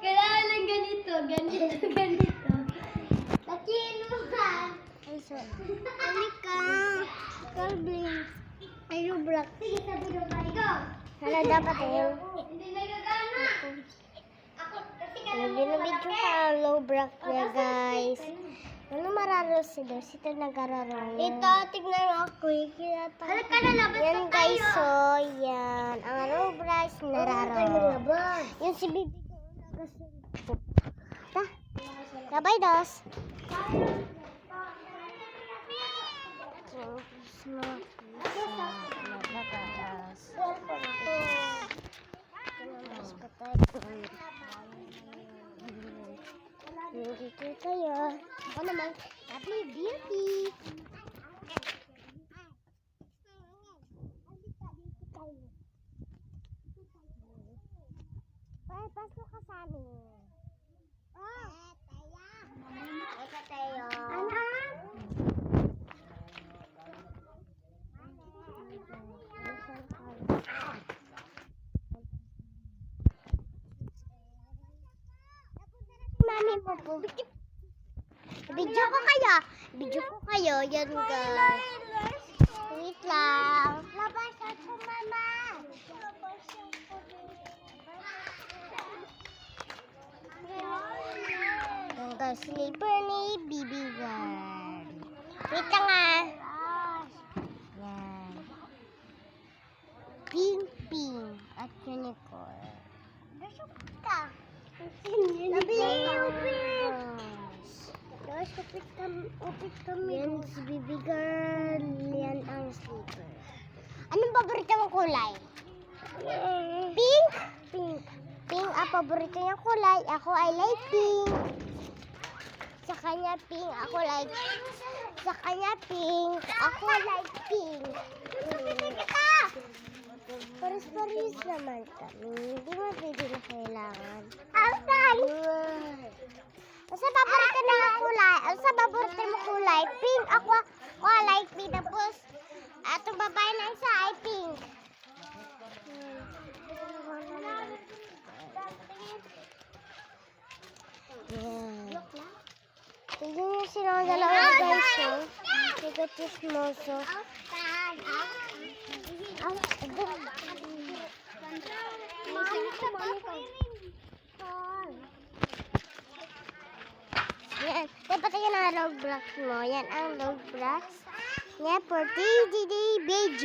Kailangan lang ganito. Tatiin mo ka. Halika. Calvin. Ay, Roblox. Sige, sabi mo ba? Ikaw. Hala, dapat yun. Hindi nagagana. Nag-video ka Roblox niya, guys. Ano mararos si Dos? Ito nag-araro. Ito, tignan ako. Halika na, labas na tayo. Yan, guys, so, yan. Ang Roblox nararo. Yung si Bibi ko. Bye, Dos. Dito tayo. Ako naman, happy beauty. Ay, pasok ka sa amin. Oh, Taya. Tayo. Anak. Mami mo po. Video ko kayo. Yan, guys. Wait lang. Labas ako, mama. Yan, guys. Sleeper ni Bibi Girl. Wait lang, ah. Yan. Ping. At unicorn. Dasok ka. Upit kami. Yan si Bibi Girl. Yan ang sleeper. Anong paborito mong kulay? Pink? Pink ang paborito niyang kulay. Ako ay like pink. Sa kanya pink. Ako like pink. Paris naman kami. Hindi mo pwede na kailangan. Asan? Sa paborito na kulay. Sa paborito mo kulay. Pink. Ako like pink. Tapos, atong babae na isa ay pink. Tignan niyo sila ang dalawa, guys. Tigot chismoso. Yan. Dapat yun ang Roblox mo. Yan ang Roblox. Yan for 3D video.